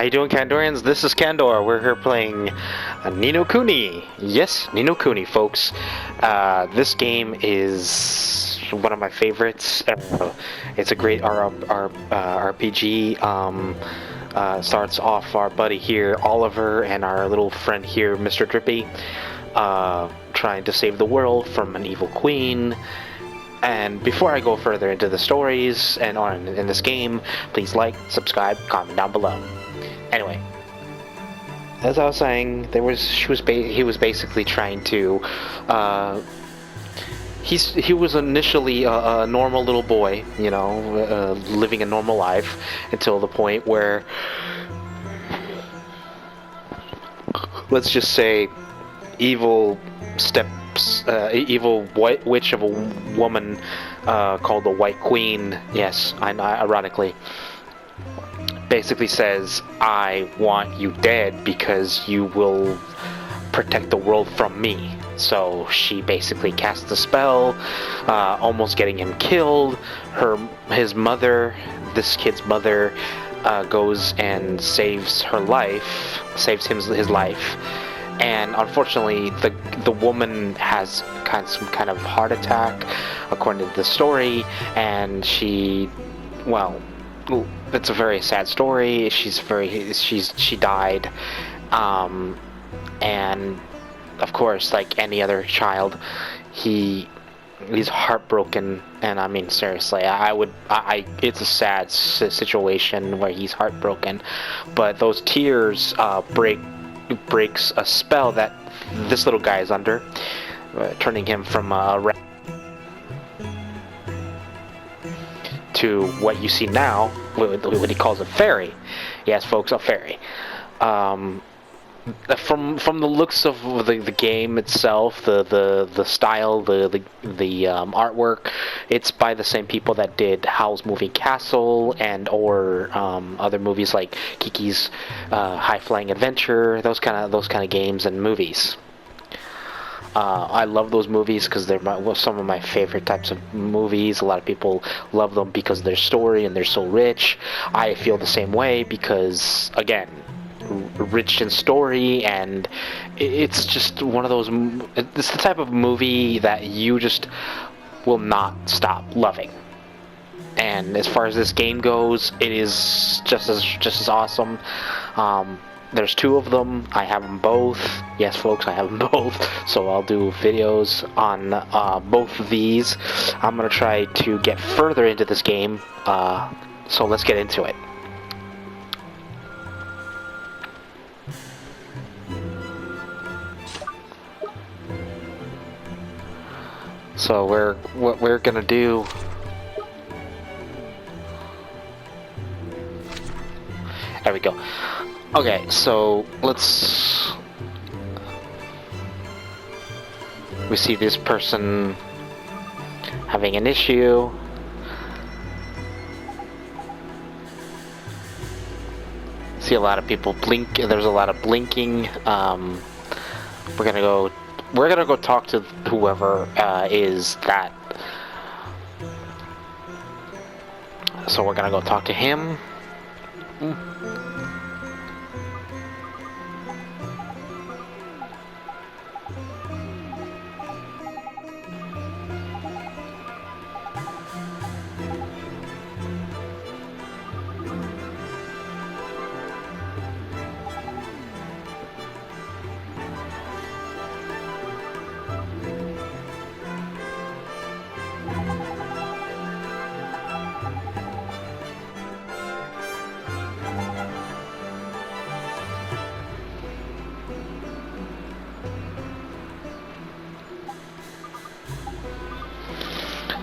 How you doing, Kandorians? This is Kandor. We're here playing Ni no Kuni. Yes, Ni no Kuni, folks. This game is one of my favorites. It's a great RPG. Starts off our buddy here, Oliver, and our little friend here, Mr. Drippy, trying to save the world from an evil queen. And before I go further into the stories and on in this game, please like, subscribe, comment down below. Anyway, as I was saying, he was basically trying to. He was initially a normal little boy, you know, living a normal life until the point where, let's just say, evil white witch of a woman called the White Queen. Yes, ironically, basically says, "I want you dead because you will protect the world from me." So she basically casts a spell, almost getting him killed. His mother, this kid's mother, goes and saves his life. And unfortunately, the woman has some kind of heart attack, according to the story, and she it's a very sad story. She died, and of course, like any other child, he's heartbroken. And I mean, seriously, it's a sad situation where he's heartbroken, but those tears breaks a spell that this little guy is under, turning him from a to what you see now, what he calls a fairy. Yes, folks, a fairy. From the looks of the game itself, the style, the artwork, it's by the same people that did Howl's Moving Castle or other movies like Kiki's High Flying Adventure, those kind of games and movies. I love those movies because they're some of my favorite types of movies. A lot of people love them because of their story and they're so rich. I feel the same way because, again, rich in story, and it's just one of those. It's the type of movie that you just will not stop loving. And as far as this game goes, it is just as awesome. There's two of them. I have them both. Yes, folks, I have them both. So I'll do videos on both of these. I'm gonna try to get further into this game. So let's get into it. So what we're gonna do. There we go. Okay, so we see this person having an issue. See a lot of people blink. There's a lot of blinking. We're gonna go talk to whoever is that. So we're gonna go talk to him.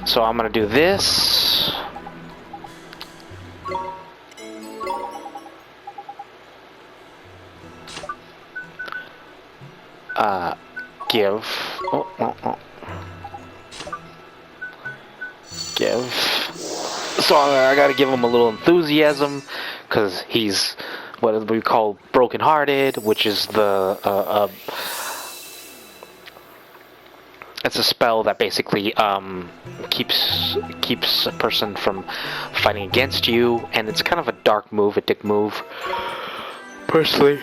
So I'm gonna do this. Give. Give. So I gotta give him a little enthusiasm, because he's what we call broken-hearted, which is it's a spell that basically keeps a person from fighting against you, and it's kind of a dark move, a dick move. Personally,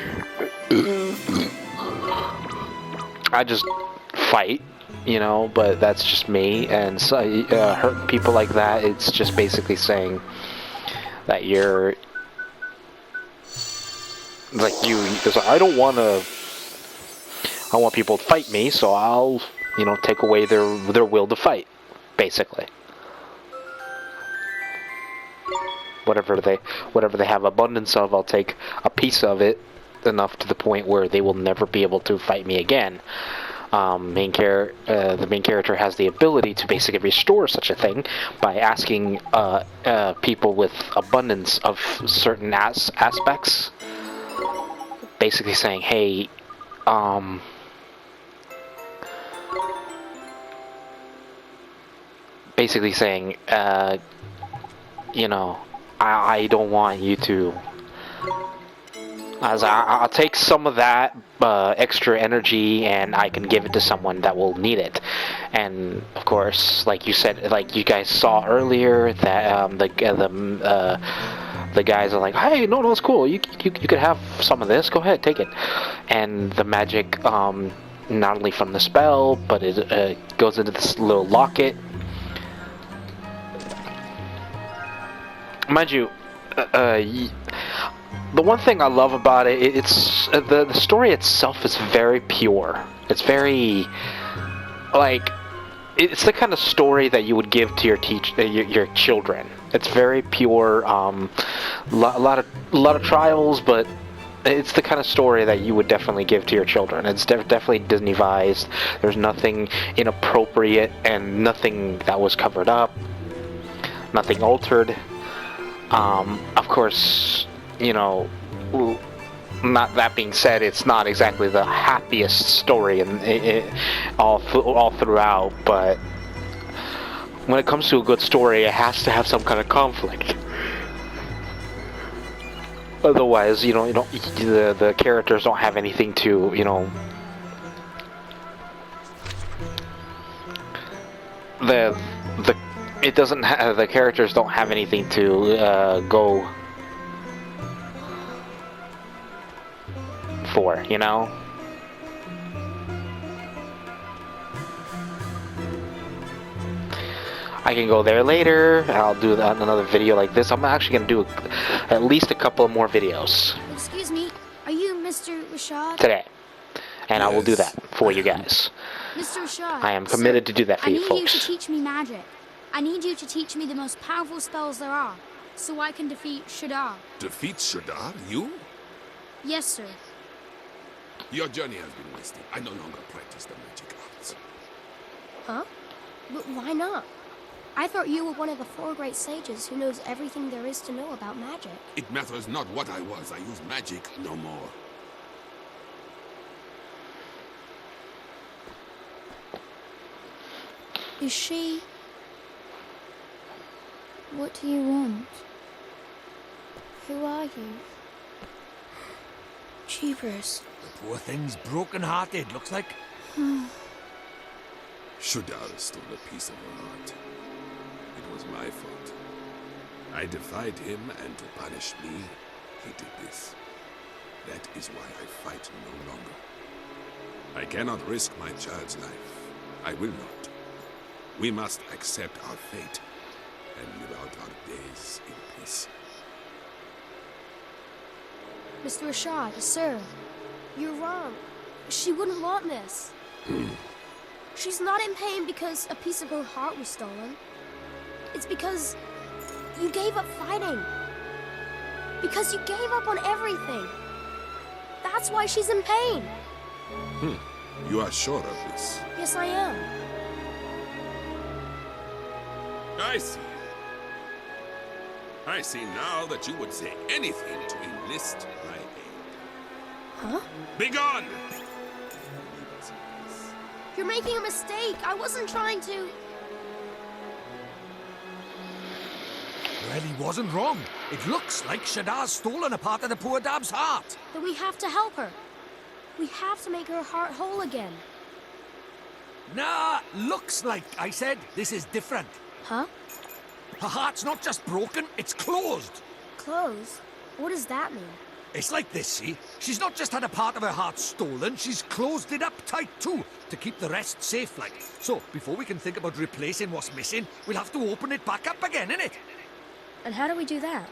I just fight, you know, but that's just me. And so, hurt people like that, it's just basically saying that you're like because I don't want to. I want people to fight me, so I'll, you know, take away their will to fight, basically. Whatever they have abundance of, I'll take a piece of it, enough to the point where they will never be able to fight me again. The main character has the ability to basically restore such a thing by asking people with abundance of certain aspects, basically saying, hey, basically saying, you know, I don't want you to. As I'll take some of that extra energy and I can give it to someone that will need it. And of course, like you said, like you guys saw earlier, that the guys are like, hey, no, it's cool. You could have some of this. Go ahead, take it. And the magic, not only from the spell, but it goes into this little locket. Mind you, the one thing I love about it's the story itself is very pure. It's very, like, it's the kind of story that you would give to your children. It's very pure. A lot of trials, but it's the kind of story that you would definitely give to your children. It's definitely Disney-vised. There's nothing inappropriate and nothing that was covered up. Nothing altered. Of course, you know, not that being said, it's not exactly the happiest story all throughout, but when it comes to a good story, it has to have some kind of conflict. Otherwise, the characters don't have anything to, the characters don't have anything to go for, you know? I can go there later. I'll do another video like this. I'm actually going to do at least a couple more videos. Excuse me, are you Mr. Rashad? Today. And Yes. I will do that for you guys. Mr. Rashad, I am committed to do that for you I need folks. you to teach me magic. I need you to teach me the most powerful spells there are, so I can defeat Shadar. Defeat Shadar? You? Yes, sir. Your journey has been wasted. I no longer practice the magic arts. Huh? But why not? I thought you were one of the 4 great sages who knows everything there is to know about magic. It matters not what I was. I use magic no more. Is she... What do you want? Who are you? Jeepers. The poor thing's broken-hearted, looks like. Shadar stole a piece of her heart. It was my fault. I defied him, and to punish me, he did this. That is why I fight no longer. I cannot risk my child's life. I will not. We must accept our fate and live out our days in peace. Mr. Rashad, sir, you're wrong. She wouldn't want this. She's not in pain because a piece of her heart was stolen. It's because you gave up fighting. Because you gave up on everything. That's why she's in pain. You are sure of this? Yes, I am. I see. I see now that you would say anything to enlist my aid. Huh? Begone! You're making a mistake. I wasn't trying to... Well, he wasn't wrong. It looks like Shadar's stolen a part of the poor dab's heart. Then we have to help her. We have to make her heart whole again. Nah, looks like, I said. This is different. Huh? Her heart's not just broken, it's closed. Clothes? What does that mean? It's like this, see? She's not just had a part of her heart stolen, she's closed it up tight too, to keep the rest safe like. So, before we can think about replacing what's missing, we'll have to open it back up again, innit? And how do we do that?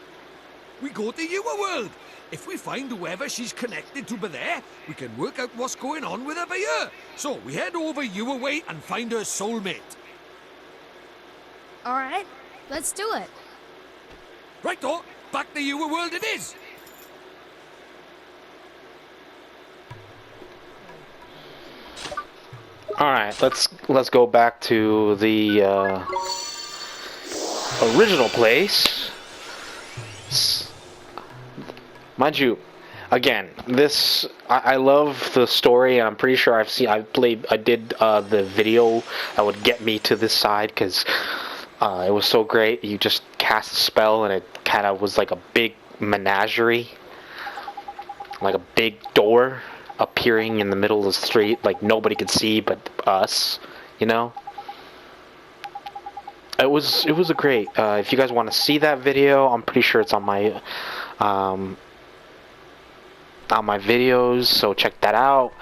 We go to your world. If we find whoever she's connected to by there, we can work out what's going on with her by here. So, we head over your way and find her soulmate. All right, let's do it. Right-o, back to your world it is. All right, let's go back to the original place. Mind you, again, this I love the story, and I'm pretty sure I did the video that would get me to this side because it was so great. You just cast a spell, and it kind of was like a big menagerie, like a big door appearing in the middle of the street, like nobody could see but us, you know. It was a great. If you guys want to see that video, I'm pretty sure it's on my videos, so check that out.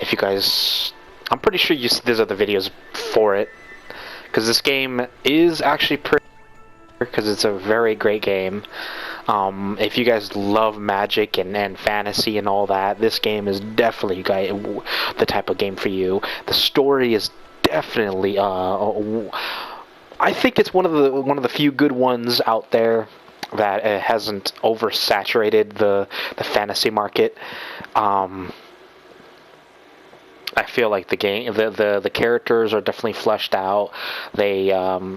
If you guys, I'm pretty sure there's other videos for it, because this game is actually pretty, because it's a very great game. If you guys love magic and fantasy and all that, this game is definitely the type of game for you. The story is definitely I think it's one of the few good ones out there that hasn't oversaturated the fantasy market. I feel like the game, the characters are definitely fleshed out. The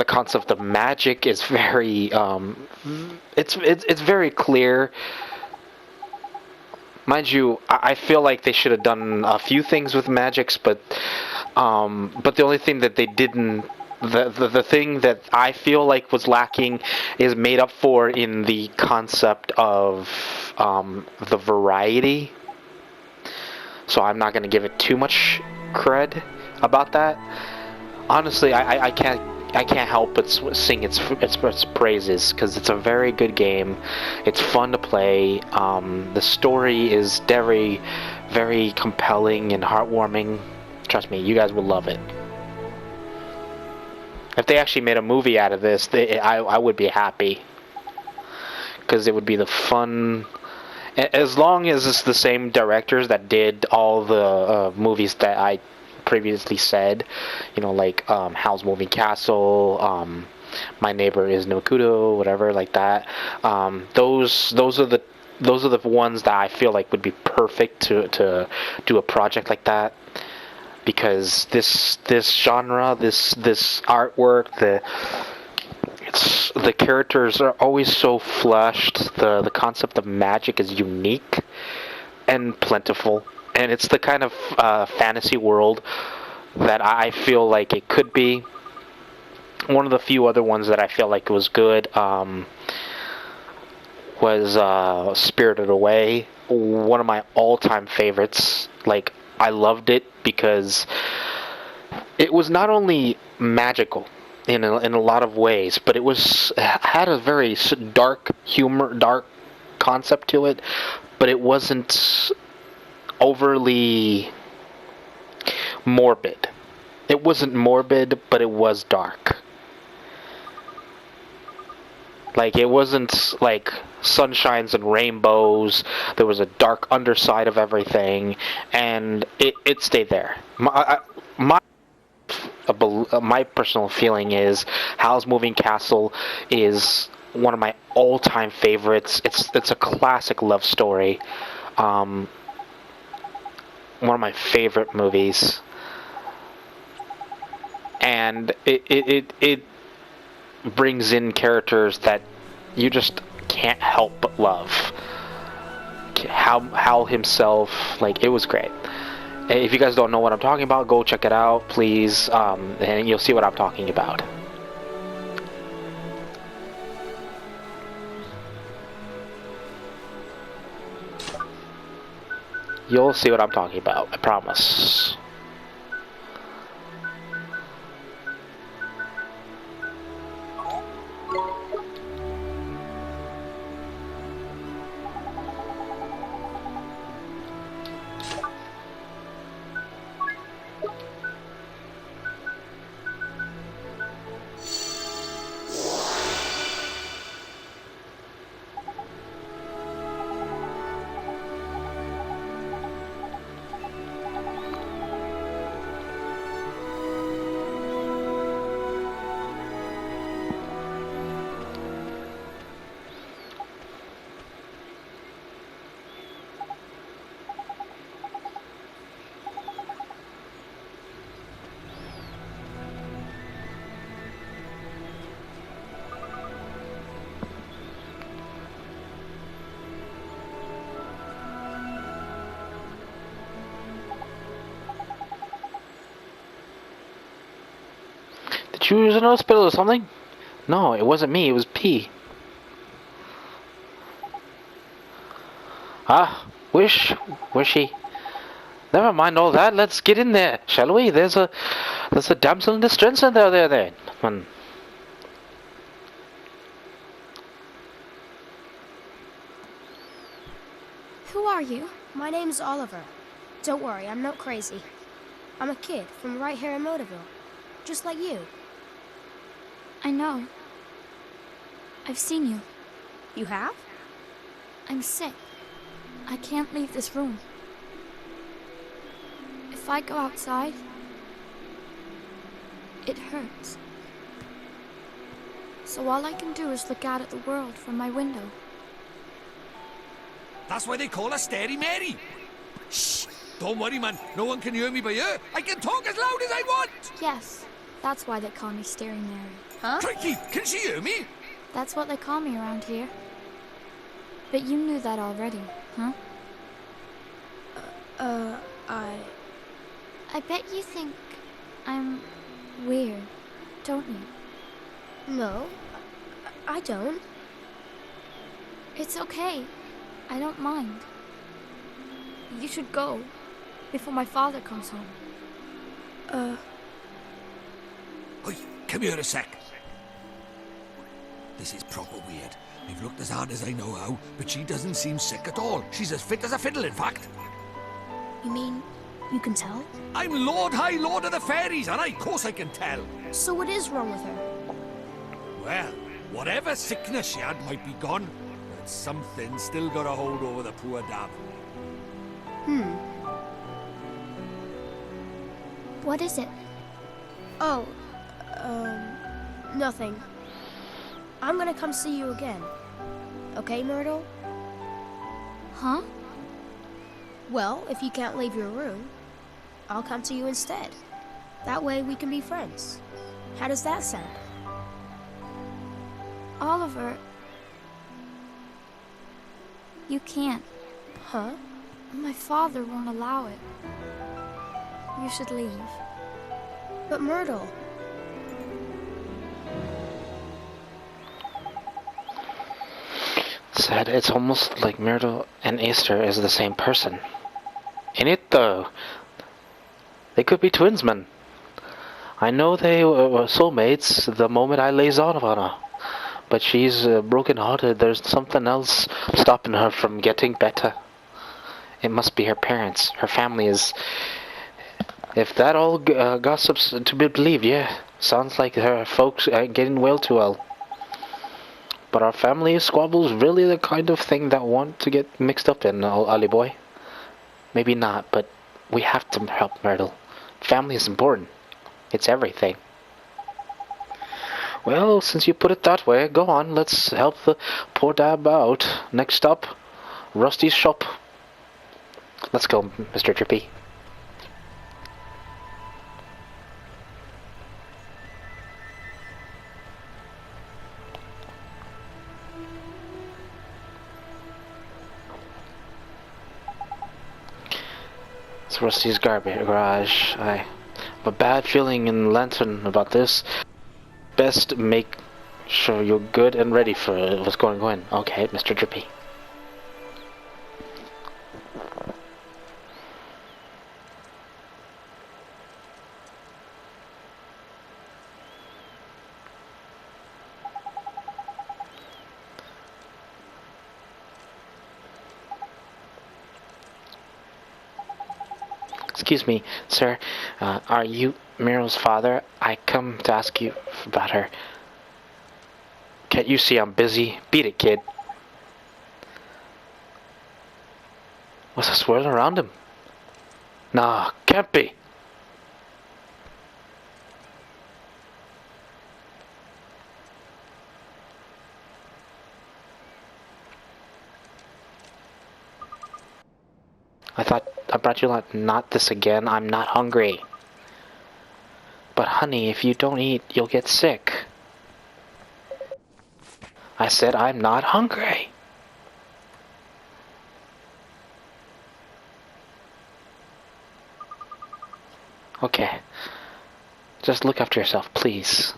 concept of magic is very it's very clear. Mind you, I feel like they should have done a few things with magics, but the only thing that they didn't, the thing that I feel like was lacking is made up for in the concept of the variety. So I'm not going to give it too much cred about that. Honestly, I can't help but sing its praises, because it's a very good game. It's fun to play. The story is very, very compelling and heartwarming. Trust me, you guys will love it. If they actually made a movie out of this, I would be happy, because it would be the fun. As long as it's the same directors that did all the movies that I previously said, you know, like Howl's Moving Castle, My Neighbor is Nokudo, whatever, like that. Those are the ones that I feel like would be perfect to do a project like that, because this genre, this artwork, the characters are always so fleshed. The concept of magic is unique and plentiful. And it's the kind of fantasy world that I feel like it could be. One of the few other ones that I feel like was good was Spirited Away. One of my all-time favorites. Like, I loved it because it was not only magical in a lot of ways, but it had a very dark humor, dark concept to it, but it wasn't overly morbid. It wasn't morbid, but it was dark. Like, it wasn't like sunshines and rainbows. There was a dark underside of everything, and it stayed there. My personal feeling is Howl's Moving Castle is one of my all-time favorites. It's a classic love story. One of my favorite movies, and it brings in characters that you just can't help but love. Hal himself, like, it was great. If you guys don't know what I'm talking about, go check it out, please, and you'll see what I'm talking about. You'll see what I'm talking about, I promise. Did you use a nose spill or something? No, it wasn't me. It was pee. Ah, wishy. Never mind all that. Let's get in there, shall we? There's a damsel in distress in there. Come on. Who are you? My name's Oliver. Don't worry, I'm not crazy. I'm a kid from right here in Motorville. Just like you. I know. I've seen you. You have? I'm sick. I can't leave this room. If I go outside, it hurts. So all I can do is look out at the world from my window. That's why they call her Stary Mary. Shh! Don't worry, man. No one can hear me but you. I can talk as loud as I want. Yes, that's why they call me Staring Mary. Huh? Crikey, can she hear me? That's what they call me around here. But you knew that already, huh? I bet you think I'm weird, don't you? No, I don't. It's okay. I don't mind. You should go before my father comes home. Oi, come here a sec. This is proper weird. I've looked as hard as I know how, but she doesn't seem sick at all. She's as fit as a fiddle, in fact. You mean you can tell? I'm Lord High Lord of the Fairies, and of course I can tell. So what is wrong with her? Well, whatever sickness she had might be gone, but something still got a hold over the poor dab. What is it? Oh, nothing. I'm gonna come see you again. Okay, Myrtle? Huh? Well, if you can't leave your room, I'll come to you instead. That way we can be friends. How does that sound? Oliver, you can't. Huh? My father won't allow it. You should leave. But Myrtle... Sad. It's almost like Myrtle and Easter is the same person. Ain't it though? They could be twins, man. I know they were soulmates the moment I lays on her. But she's broken-hearted. There's something else stopping her from getting better. It must be her parents. Her family is... If that all gossip's to be believed, yeah. Sounds like her folks ain't getting well too well. But our family squabbles really the kind of thing that want to get mixed up in, Ollie boy? Maybe not, but we have to help Myrtle. Family is important. It's everything. Well, since you put it that way, go on, let's help the poor dab out. Next up, Rusty's shop. Let's go, Mr. Drippy. It's Rusty's garage. I have a bad feeling in Lantern about this. Best make sure you're good and ready for what's going on. Okay, Mr. Drippy. Excuse me, sir. Are you Myrtle's father? I come to ask you about her. Can't you see I'm busy? Beat it, kid. What's that swirling around him? Nah, can't be. I thought I brought you not this again. I'm not hungry. But honey, if you don't eat, you'll get sick. I said I'm not hungry. Okay. Just look after yourself, please.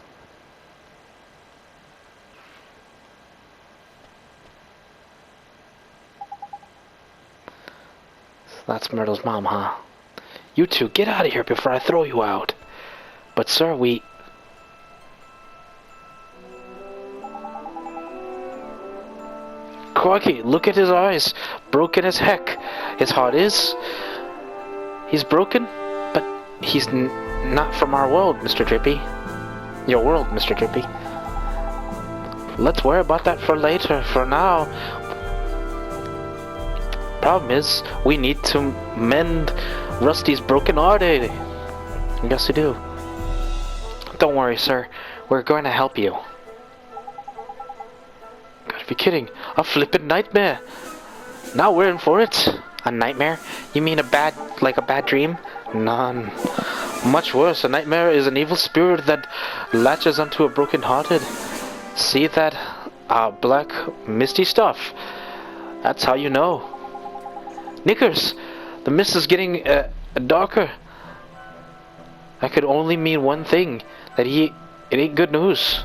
That's Myrtle's mom, huh? You two, get out of here before I throw you out. But sir, we... Crikey, look at his eyes. Broken as heck. His heart is. He's broken, but he's not from our world, Mr. Drippy. Your world, Mr. Drippy. Let's worry about that for later. For now, problem is, we need to mend Rusty's broken heart. Yes, we do. Don't worry, sir. We're going to help you. Gotta be kidding. A flippin' nightmare. Now we're in for it. A nightmare? You mean a bad dream? None. Much worse. A nightmare is an evil spirit that latches onto a broken-hearted. See that black misty stuff? That's how you know. Knickers, the mist is getting darker. That could only mean one thing. That it ain't good news.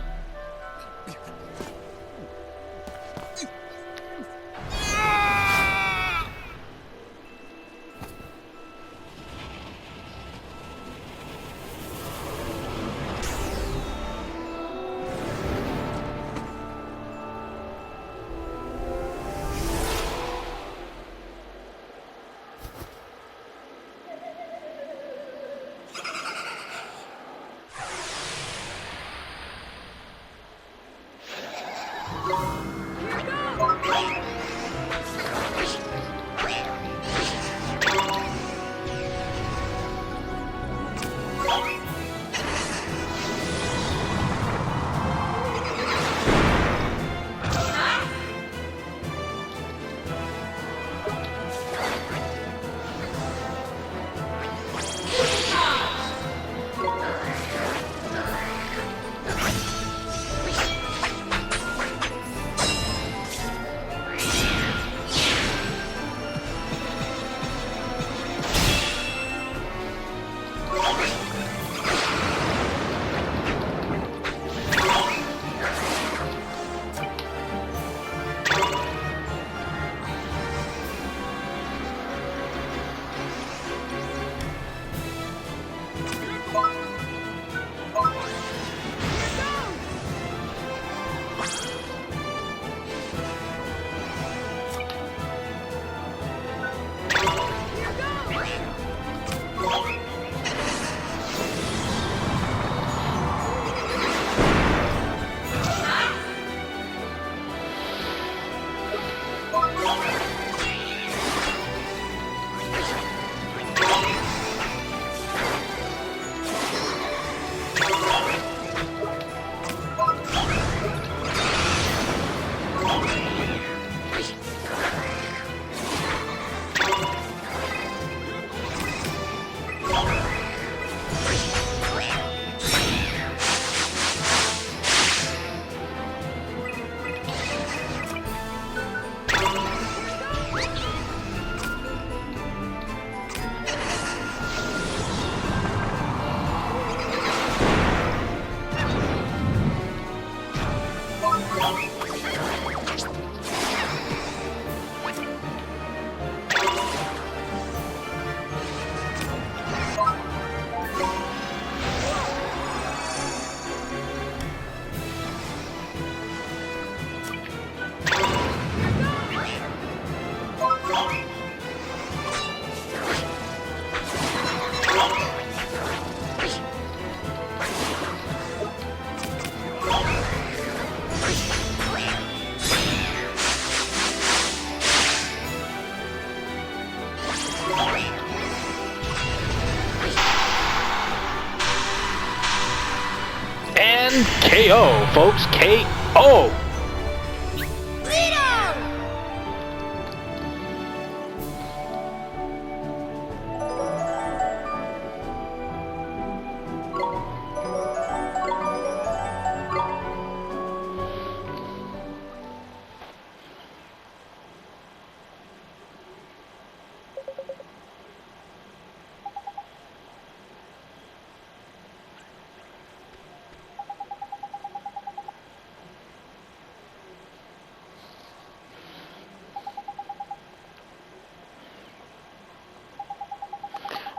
KO, folks. KO.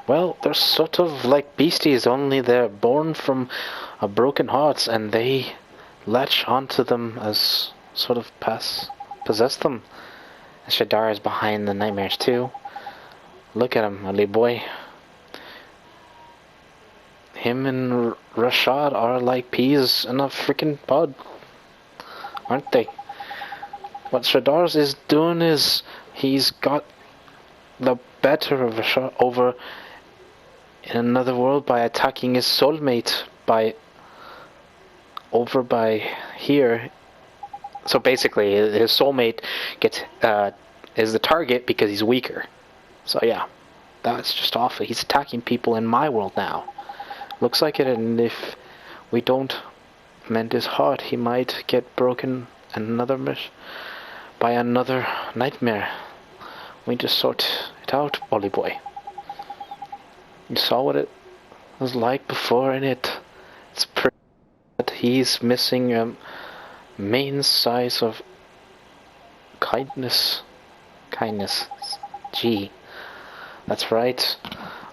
Well, they're sort of like beasties, only they're born from a broken heart, and they latch onto them as sort of possess them. And Shadar is behind the nightmares too. Look at him, Ali boy. Him and Rashad are like peas in a freaking pod, aren't they? What Shadar is doing is he's got the better of Rashad over in another world by attacking his soulmate by here. So basically, his soulmate gets is the target because he's weaker. So yeah, that's just awful. He's attacking people in my world now. Looks like it, and if we don't mend his heart, he might get broken by another nightmare. We just sort it out, Ollie boy. You saw what it was like before, and it's pretty. But he's missing a main size of kindness. Gee, that's right.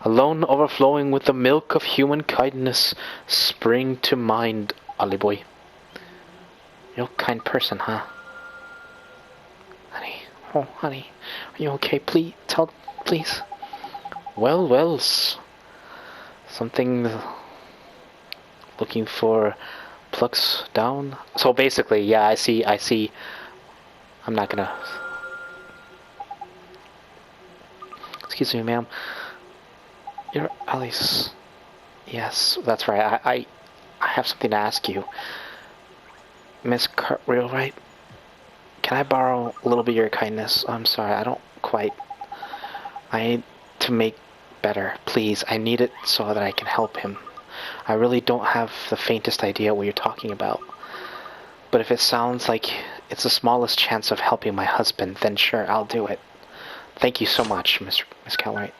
Alone overflowing with the milk of human kindness spring to mind, Ollie boy. You're a kind person, huh? Honey, oh honey, are you okay? Please. Well, something looking for plucks down. So basically, yeah, I see. I'm not gonna. Excuse me, ma'am. You're Alice. Yes, that's right. I have something to ask you. Miss Cartwheel, right? Can I borrow a little bit of your kindness? I'm sorry, I don't quite. I need to make better. Please, I need it so that I can help him. I really don't have the faintest idea what you're talking about. But if it sounds like it's the smallest chance of helping my husband, then sure, I'll do it. Thank you so much, Miss Calwright.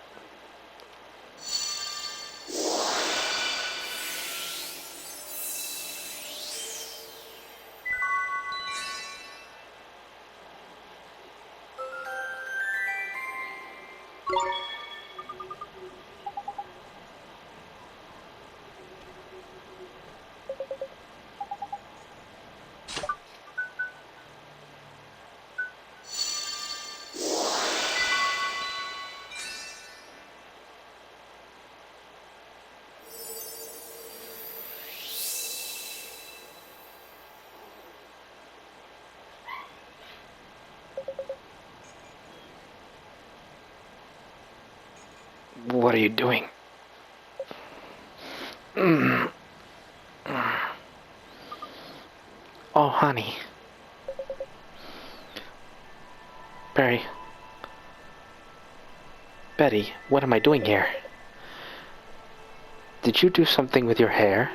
What are you doing? Oh, honey. Betty, what am I doing here? Did you do something with your hair?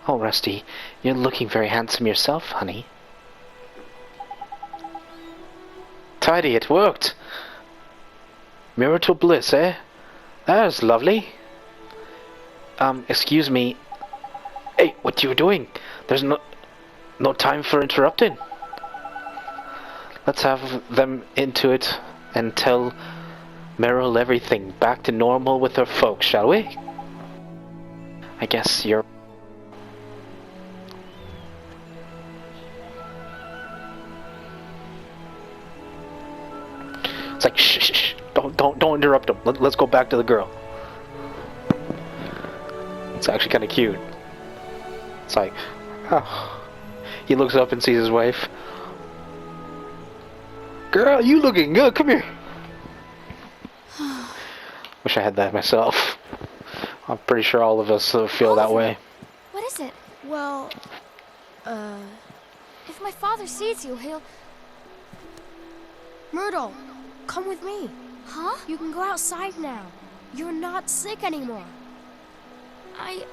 Oh, Rusty, you're looking very handsome yourself, honey. Tidy, it worked. Marital bliss, eh? That's lovely. Excuse me. Hey, what you doing? There's no time for interrupting. Let's have them into it and tell Meryl everything back to normal with her folks, shall we? I guess you're... It's like, shh. Don't interrupt him. Let's go back to the girl. It's actually kind of cute. It's like, oh. He looks up and sees his wife. Girl, you looking good. Come here. Wish I had that myself. I'm pretty sure all of us feel that way. What is it? Well, If my father sees you, he'll... Myrtle, come with me. Huh? You can go outside now. You're not sick anymore. I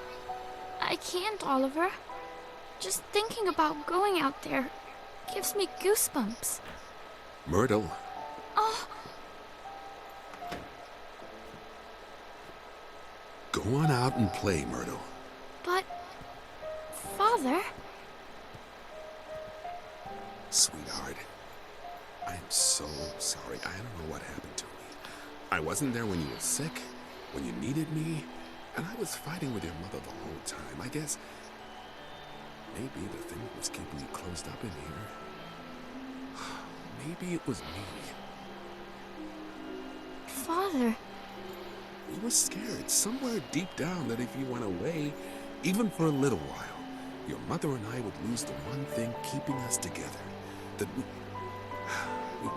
can't, Oliver. Just thinking about going out there gives me goosebumps. Myrtle, Oh, go on out and play, Myrtle. but... Father? Sweetheart, I am so sorry. I don't know what happened to me. I wasn't there when you were sick, when you needed me, and I was fighting with your mother the whole time. I guess maybe the thing that was keeping you closed up in here, maybe it was me. Father. We were scared somewhere deep down that if you went away, even for a little while, your mother and I would lose the one thing keeping us together. That we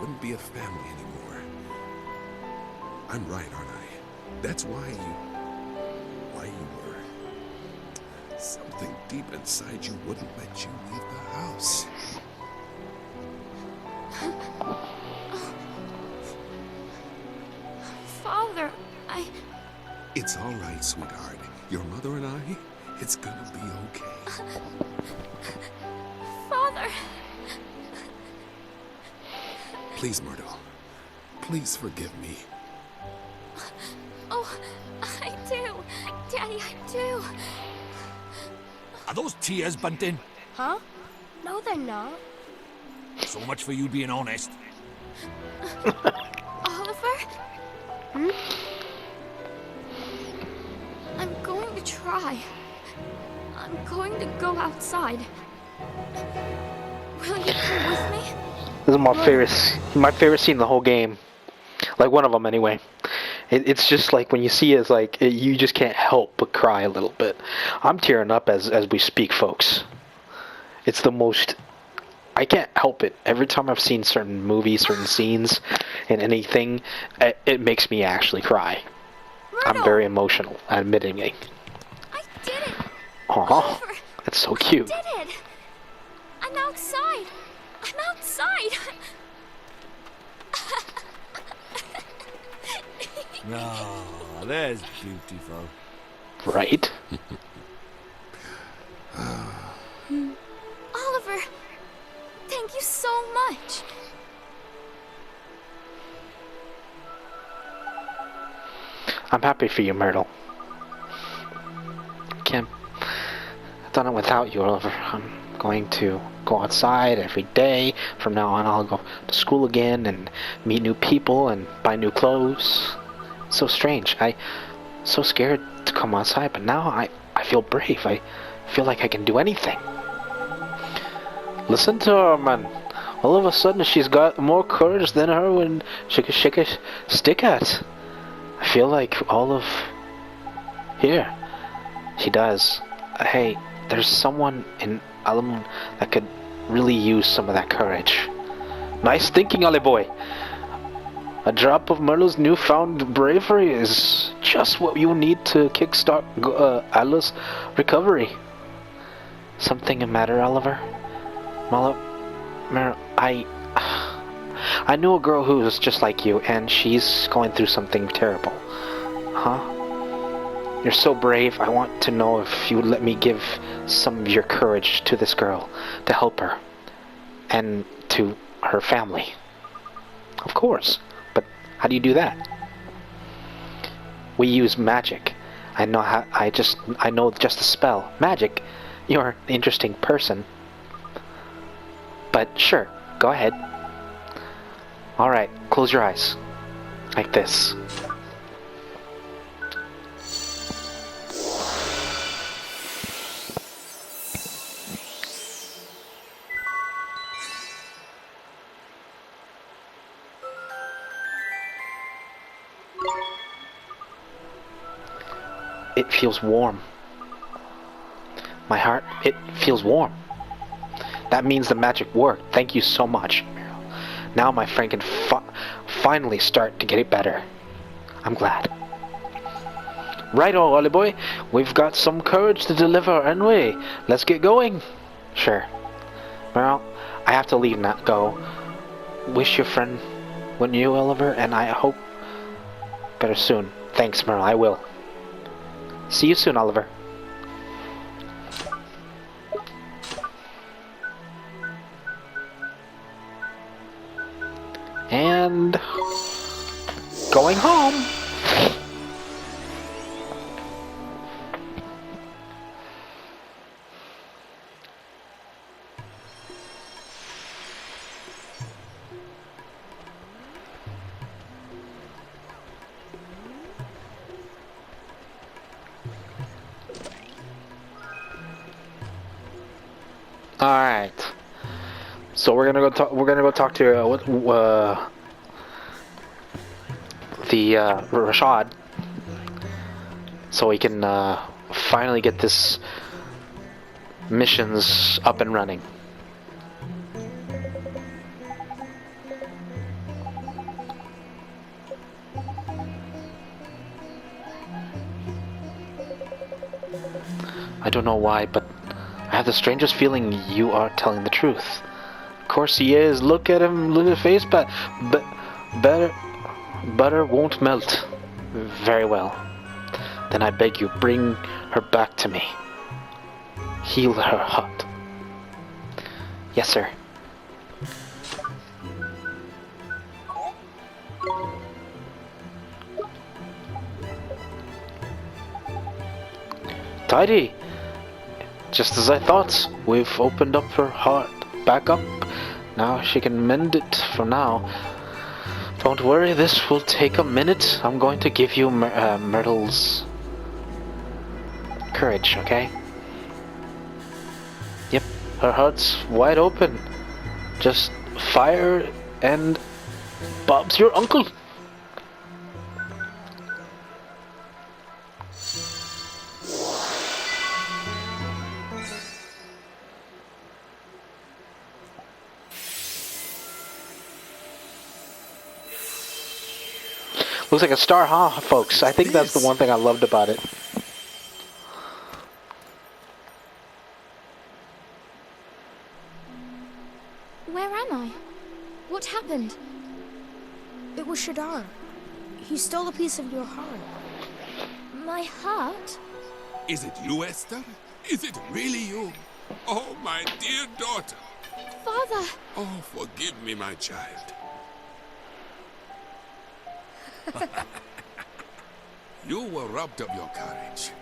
wouldn't be a family anymore. I'm right, aren't I? That's why you were. Something deep inside you wouldn't let you leave the house. Father, It's all right, sweetheart. Your mother and I, it's gonna be okay. Father. Please, Myrtle. Please forgive me. Oh, I do. Daddy, I do. Are those tears, Bunting? Huh? No, they're not. So much for you being honest. Oliver? Hmm? I'm going to try. I'm going to go outside. Will you come with me? This is my favorite scene in the whole game. Like one of them anyway. It's just like when you see it, it's like you just can't help but cry a little bit. I'm tearing up as we speak, folks. It's the most. I can't help it. Every time I've seen certain movies, certain scenes, in anything, it makes me actually cry. Myrtle, I'm very emotional, admittingly. I did it. Aw, Oliver, that's so cute. I did it. I'm outside. I'm outside. Ah, there's beautiful. Right? Oliver, thank you so much. I'm happy for you, Myrtle. Kim, I've done it without you, Oliver. I'm going to go outside every day. From now on, I'll go to school again and meet new people and buy new clothes. So strange. I'm so scared to come outside, but now I feel brave. I feel like I can do anything. Listen to her, man. All of a sudden, she's got more courage than her when she could shake a stick at. I feel like all of... Here. She does. Hey, there's someone in Alamoon that could really use some of that courage. Nice thinking, Ollie boy. A drop of Myrtle's newfound bravery is just what you need to kickstart Alla's recovery. Something the matter, Oliver? I knew a girl who was just like you, and she's going through something terrible. Huh? You're so brave. I want to know if you would let me give some of your courage to this girl to help her and to her family. Of course. But how do you do that? We use magic. I know just a spell. Magic? You're an interesting person. But sure, go ahead. Alright, close your eyes. Like this. It feels warm. My heart, it feels warm. That means the magic worked. Thank you so much. Now my friend can finally start to get it better. I'm glad. Right-o, Ollie boy. We've got some courage to deliver, anyway. Let's get going. Sure. Well, I have to leave now. Go. Wish your friend what you, Oliver, and I hope better soon. Thanks, Merle. I will. See you soon, Oliver. And going home. All right. So we're gonna go talk. We're gonna go talk to Rashad, so we can finally get this missions up and running. I don't know why, but I have the strangest feeling you are telling the truth. Of course he is. Look at him. Look at his face. But butter won't melt. Very well. Then I beg you, bring her back to me. Heal her heart. Yes, sir. Tidy. Just as I thought. We've opened up her heart back up. Now she can mend it for now. Don't worry, this will take a minute. I'm going to give you Myrtle's courage, okay? Yep, her heart's wide open. Just fire and Bob's your uncle. Looks like a star, huh, folks? I think that's the one thing I loved about it. Where am I? What happened? It was Shadar. He stole a piece of your heart. My heart? Is it you, Esther? Is it really you? Oh, my dear daughter. Father! Oh, forgive me, my child. You were robbed of your courage.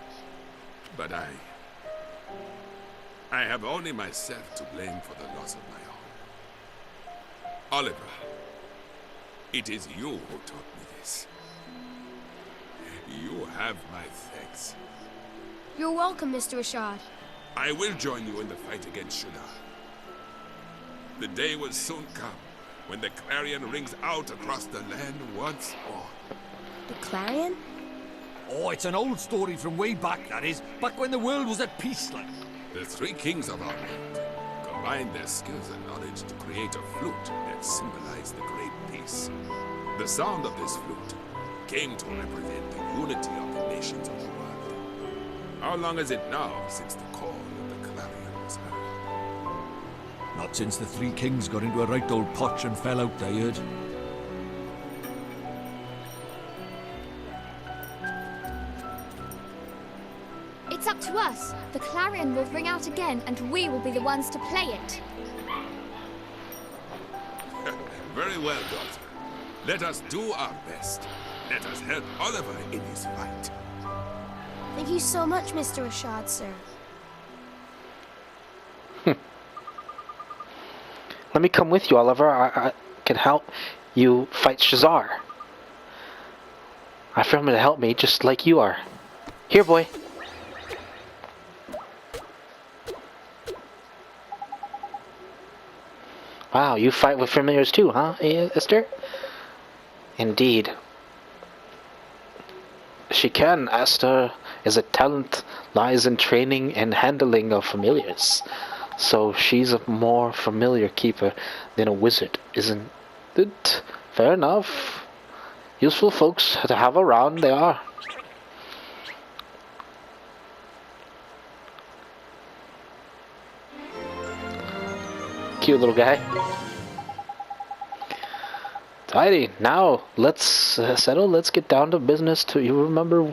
But I have only myself to blame for the loss of my own. Oliver, it is you who taught me this. You have my thanks. You're welcome, Mr. Rashad. I will join you in the fight against Shadar. The day will soon come when the clarion rings out across the land once more. The Clarion? Oh, it's an old story from way back, that is. Back when the world was at peace, like. The three kings of our world combined their skills and knowledge to create a flute that symbolized the Great Peace. The sound of this flute came to represent the unity of the nations of the world. How long is it now since the call of the clarion was heard? Not since the three kings got into a right old potch and fell out, I heard. It's up to us. The clarion will ring out again, and we will be the ones to play it. Very well, daughter. Let us do our best. Let us help Oliver in his fight. Thank you so much, Mr. Rashad, sir. Let me come with you, Oliver. I can help you fight Shazar. I for him to help me just like you are. Here, boy. Wow, you fight with familiars too, huh, Esther? Indeed. She can. Esther is a talent lies in training and handling of familiars. So she's a more familiar keeper than a wizard, isn't it? Fair enough. Useful folks to have around, they are. Cute little guy. Tidy. Now, let's settle. Let's get down to business. To you remember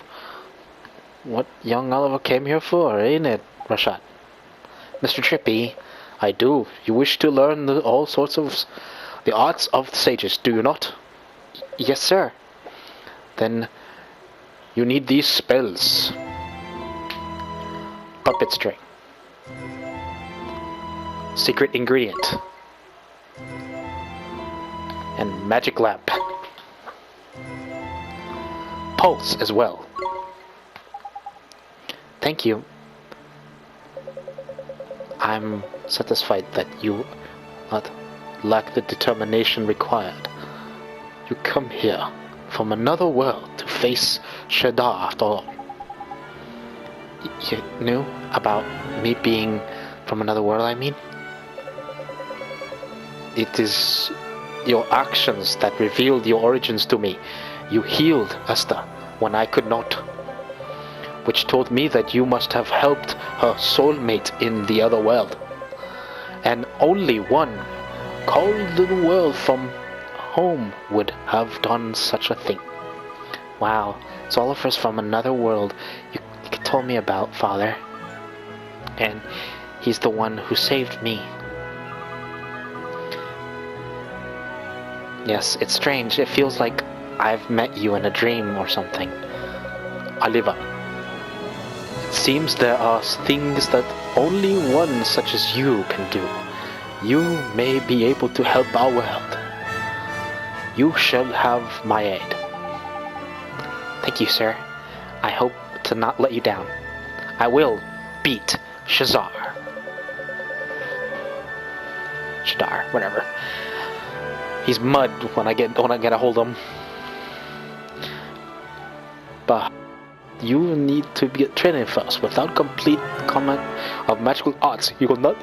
what young Oliver came here for, ain't it, Rashad? Mr. Trippy, I do. You wish to learn all sorts of the arts of the sages, do you not? Yes, sir. Then you need these spells. Puppet string. Secret ingredient. And magic lamp. Pulse as well. Thank you. I'm satisfied that you not lack the determination required. You come here from another world to face Shadar after all. You knew about me being from another world, I mean? It is your actions that revealed your origins to me. You healed Esther when I could not, which told me that you must have helped her soulmate in the other world. And only one called the world from home would have done such a thing. Wow, so Oliver's from another world you told me about, Father. And he's the one who saved me. Yes, it's strange. It feels like I've met you in a dream or something. Oliver. It seems there are things that only one such as you can do. You may be able to help our world. You shall have my aid. Thank you, sir. I hope to not let you down. I will beat Shadar, whatever. He's mud when I get a hold of him. But you need to get training first. Without complete command of magical arts, you will not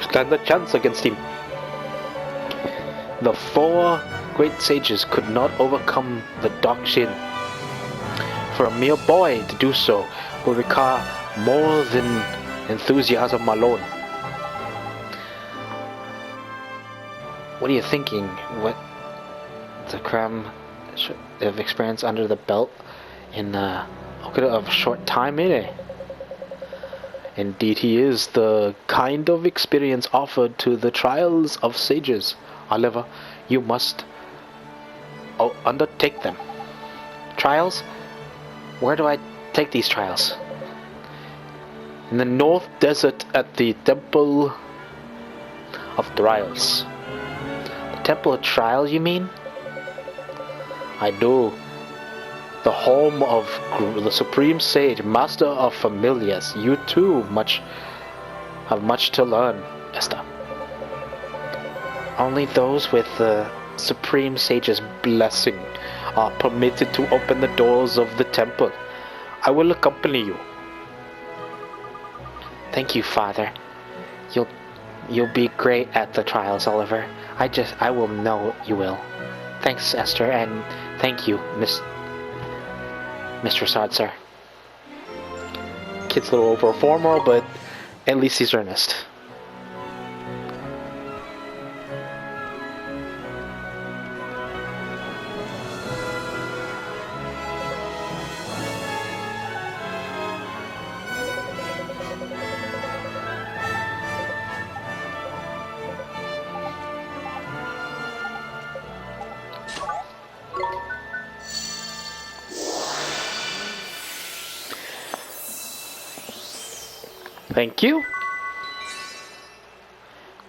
stand a chance against him. The 4 great sages could not overcome the dark Shin. For a mere boy to do so will require more than enthusiasm alone. What are you thinking? What the Kram have experience under the belt in a short time, eh? Indeed, he is the kind of experience offered to the trials of sages. Oliver, you must undertake them. Trials? Where do I take these trials? In the North Desert at the Temple of Trials. The Temple of Trials, you mean? I do. The home of the Supreme Sage, Master of Familiars. You too have much to learn, Esther. Only those with the Supreme Sage's blessing are permitted to open the doors of the temple. I will accompany you. Thank you, Father. You'll be great at the trials, Oliver. I will know you will. Thanks, Esther, and thank you, Mr. Sod, sir. Kid's a little over formal, but at least he's earnest. Thank you.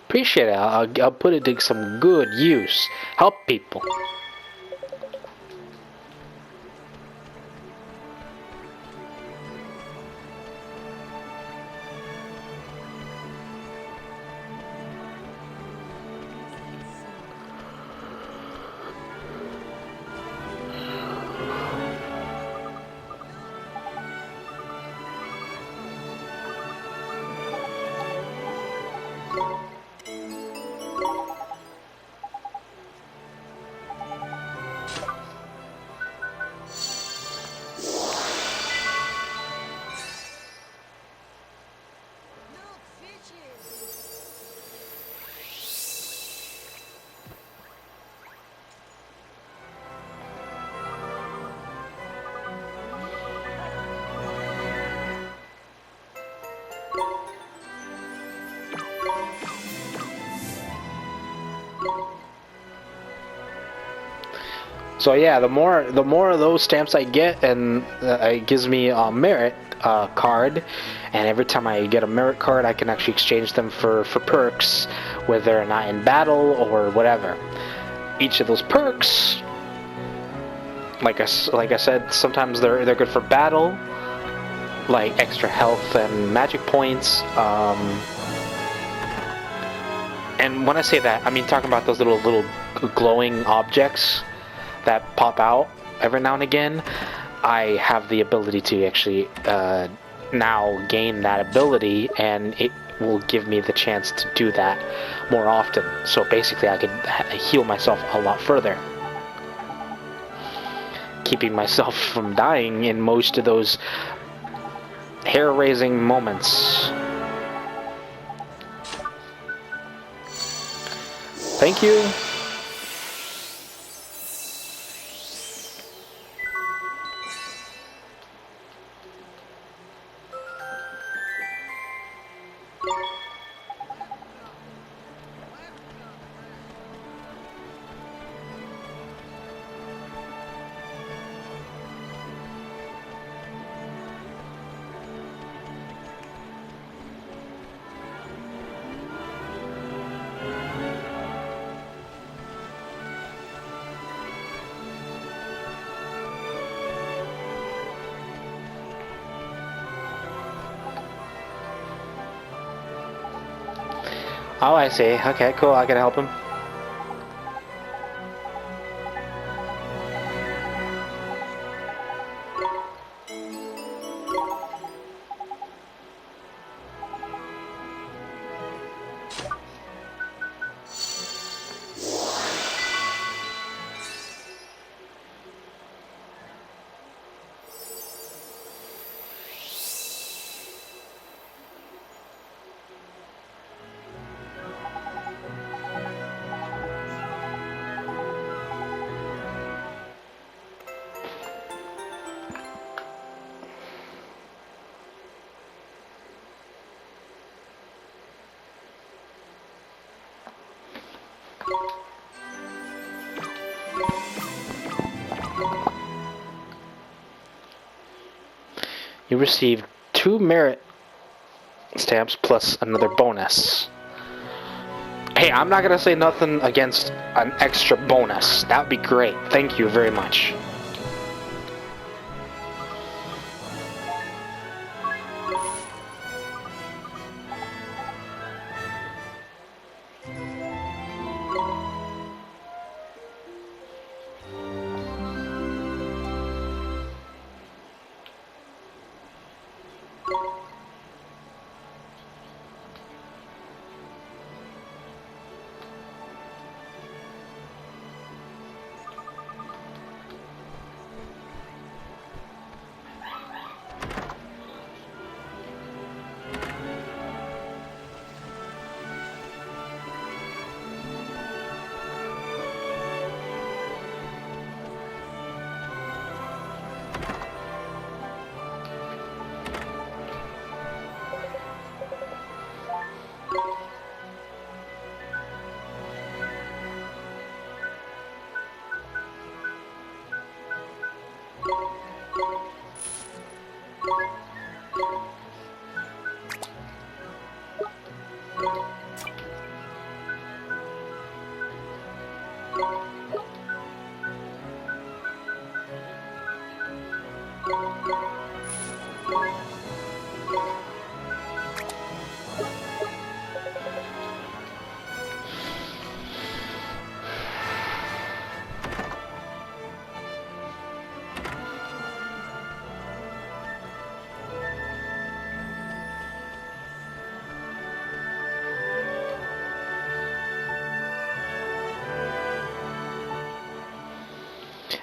Appreciate it. I'll put it to some good use. Help people. So yeah, the more of those stamps I get, and it gives me a merit card, and every time I get a merit card, I can actually exchange them for perks, whether they're not in battle or whatever. Each of those perks, like I said, sometimes they're good for battle, like extra health and magic points. And when I say that, I mean talking about those little glowing objects that pop out every now and again. I have the ability to actually now gain that ability, and it will give me the chance to do that more often. So basically I can heal myself a lot further, keeping myself from dying in most of those hair-raising moments. Thank you. Oh, I see. Okay, cool. I can help him. You received 2 merit stamps plus another bonus. Hey, I'm not gonna say nothing against an extra bonus. That would be great. Thank you very much.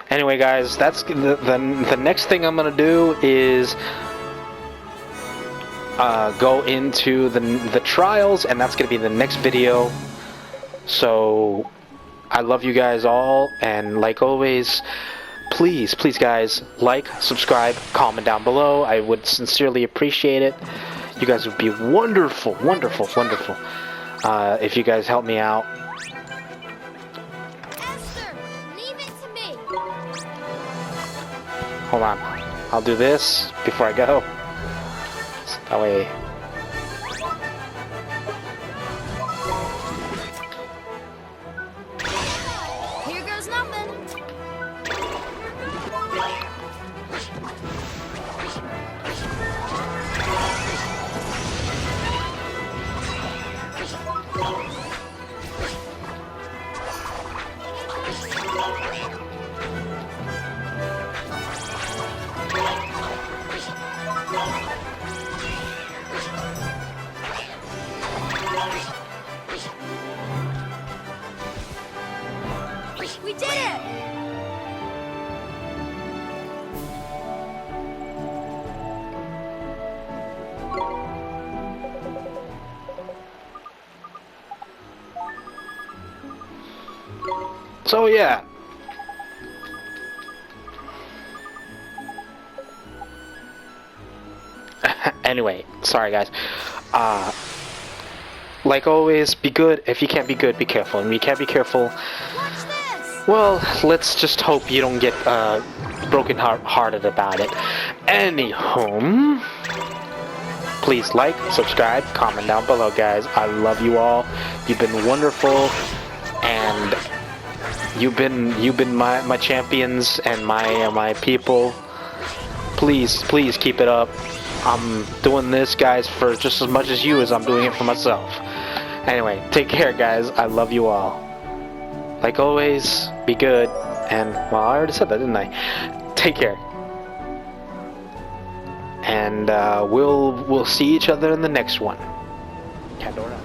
Anyway, guys, that's the next thing I'm gonna do is go into the trials, and that's gonna be the next video. So I love you guys all, and like always, please guys, like, subscribe, comment down below. I would sincerely appreciate it. You guys would be wonderful if you guys help me out. Esther, leave it to me. Hold on, I'll do this before I go. That way. Here goes nothing. We did it! So yeah. Anyway, sorry guys. Like always, be good. If you can't be good, be careful. And if you can't be careful, Watch this! well, let's just hope you don't get broken-hearted about it. Anywho, please like, subscribe, comment down below, guys. I love you all. You've been wonderful, and you've been my champions and my people. Please keep it up. I'm doing this, guys, for just as much as you as I'm doing it for myself. Anyway, take care, guys. I love you all. Like always, be good. And, well, I already said that, didn't I? Take care. And we'll see each other in the next one. Cadora.